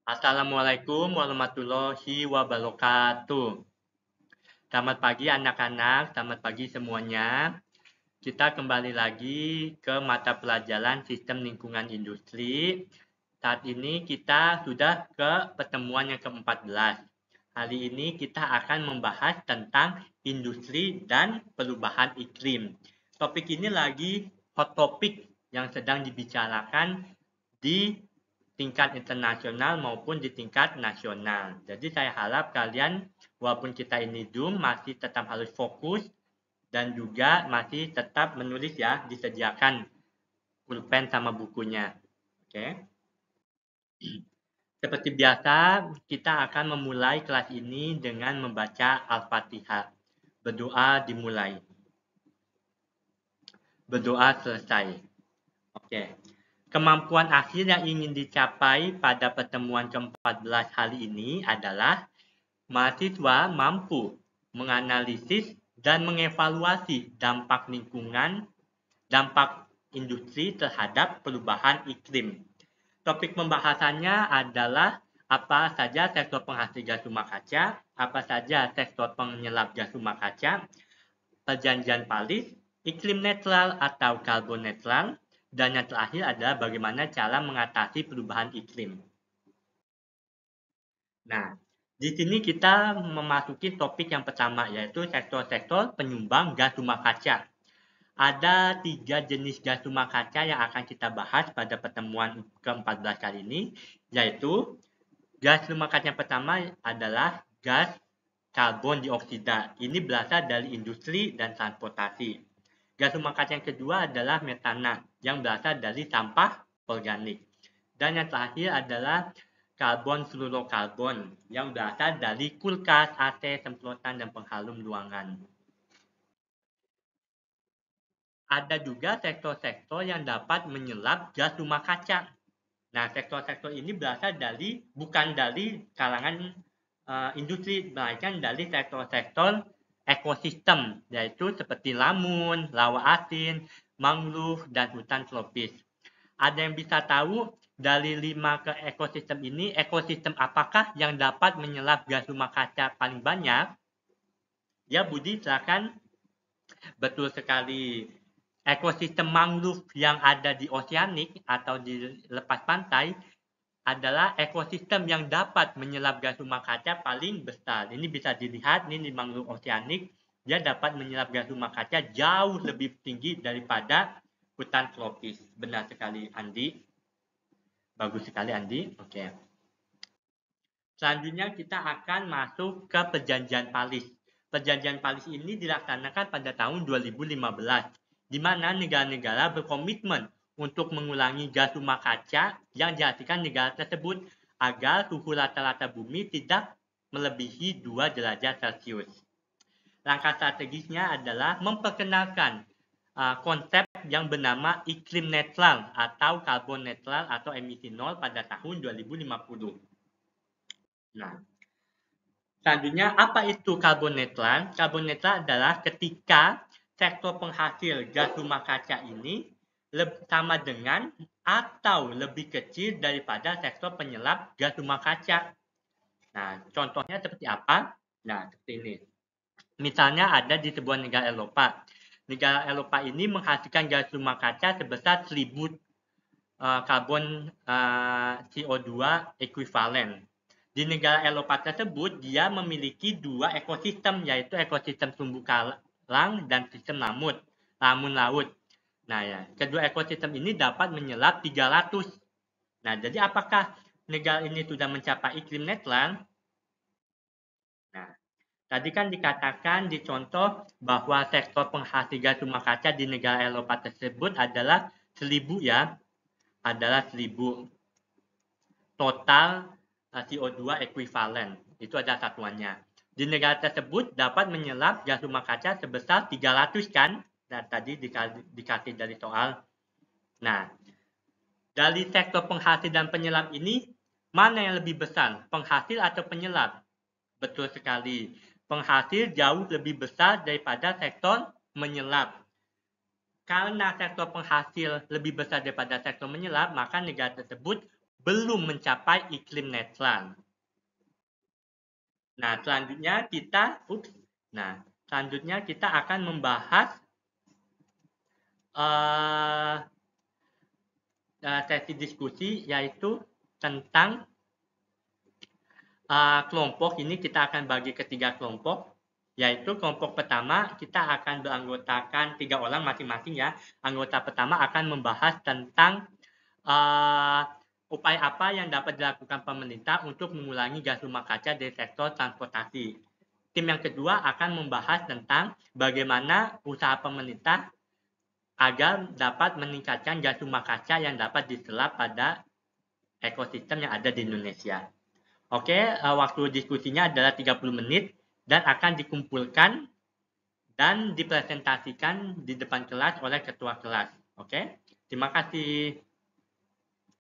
Assalamualaikum warahmatullahi wabarakatuh. Selamat pagi anak-anak, selamat pagi semuanya. Kita kembali lagi ke mata pelajaran Sistem Lingkungan Industri. Saat ini kita sudah ke pertemuan yang ke-14. Hari ini kita akan membahas tentang industri dan perubahan iklim. Topik ini lagi hot topic yang sedang dibicarakan di tingkat internasional maupun di tingkat nasional. Jadi saya harap kalian walaupun kita ini Zoom masih tetap harus fokus dan juga masih tetap menulis ya, disediakan pulpen sama bukunya. Oke. Seperti biasa, kita akan memulai kelas ini dengan membaca Al-Fatihah. Berdoa dimulai. Berdoa selesai. Oke. Kemampuan akhir yang ingin dicapai pada pertemuan ke-14 hari ini adalah mahasiswa mampu menganalisis dan mengevaluasi dampak lingkungan, dampak industri terhadap perubahan iklim. Topik pembahasannya adalah apa saja sektor penghasil gas rumah kaca, apa saja sektor penyerap gas rumah kaca, perjanjian Paris, iklim netral atau karbon netral, dan yang terakhir adalah bagaimana cara mengatasi perubahan iklim. Nah, di sini kita memasuki topik yang pertama, yaitu sektor-sektor penyumbang gas rumah kaca. Ada 3 jenis gas rumah kaca yang akan kita bahas pada pertemuan ke-14 kali ini, yaitu gas rumah kaca yang pertama adalah gas karbon dioksida. Ini berasal dari industri dan transportasi. Gas rumah kaca yang kedua adalah metana, yang berasal dari sampah organik. Dan yang terakhir adalah karbon fluorokarbon, yang berasal dari kulkas, AC, semprotan, dan pengharum ruangan. Ada juga sektor-sektor yang dapat menyerap gas rumah kaca. Nah, sektor-sektor ini berasal dari bukan dari kalangan industri, melainkan dari sektor-sektor ekosistem, yaitu seperti lamun, rawa asin, mangrove, dan hutan tropis. Ada yang bisa tahu dari 5 ke ekosistem ini, ekosistem apakah yang dapat menyerap gas rumah kaca paling banyak? Ya, Budi, silakan. Betul sekali. Ekosistem mangrove yang ada di oceanik atau di lepas pantai adalah ekosistem yang dapat menyerap gas rumah kaca paling besar. Ini bisa dilihat ini di mangrove oceanik, dia dapat menyerap gas rumah kaca jauh lebih tinggi daripada hutan tropis. Benar sekali, Andi. Bagus sekali, Andi. Oke. Selanjutnya kita akan masuk ke Perjanjian Paris. Perjanjian Paris ini dilaksanakan pada tahun 2015, di mana negara-negara berkomitmen untuk mengurangi gas rumah kaca yang dihasilkan negara tersebut agar suhu rata-rata bumi tidak melebihi 2 derajat Celcius. Langkah strategisnya adalah memperkenalkan konsep yang bernama iklim netral atau karbon netral atau emisi nol pada tahun 2050. Nah, selanjutnya apa itu karbon netral? Karbon netral adalah ketika sektor penghasil gas rumah kaca ini sama dengan atau lebih kecil daripada sektor penyerap gas rumah kaca. Nah, contohnya seperti apa? Nah, seperti ini. Misalnya ada di sebuah negara Eropa. Negara Eropa ini menghasilkan gas rumah kaca sebesar 1000 karbon CO2 ekuivalen. Di negara Eropa tersebut, dia memiliki 2 ekosistem, yaitu ekosistem terumbu karang dan sistem lamun laut. Nah, ya, kedua ekosistem ini dapat menyerap 300. Nah, jadi apakah negara ini sudah mencapai iklim netral? Nah, tadi kan dikatakan di contoh bahwa sektor penghasil gas rumah kaca di negara Eropa tersebut adalah 1000 ya, adalah 1000 total CO2 ekuivalen. Itu adalah satuannya. Di negara tersebut dapat menyerap gas rumah kaca sebesar 300 kan? Nah, tadi dikasih dari soal. Nah, dari sektor penghasil dan penyerap ini, mana yang lebih besar? Penghasil atau penyerap? Betul sekali. Penghasil jauh lebih besar daripada sektor menyerap. Karena sektor penghasil lebih besar daripada sektor menyerap, maka negara tersebut belum mencapai iklim netral. Nah, selanjutnya kita akan membahas sesi diskusi, yaitu tentang kelompok. Ini kita akan bagi ke 3 kelompok, yaitu kelompok pertama kita akan beranggotakan 3 orang masing-masing ya. Anggota pertama akan membahas tentang upaya apa yang dapat dilakukan pemerintah untuk mengurangi gas rumah kaca dari sektor transportasi. Tim yang kedua akan membahas tentang bagaimana usaha pemerintah agar dapat meningkatkan gas rumah kaca yang dapat diserap pada ekosistem yang ada di Indonesia. Oke, waktu diskusinya adalah 30 menit dan akan dikumpulkan dan dipresentasikan di depan kelas oleh ketua kelas. Oke, terima kasih.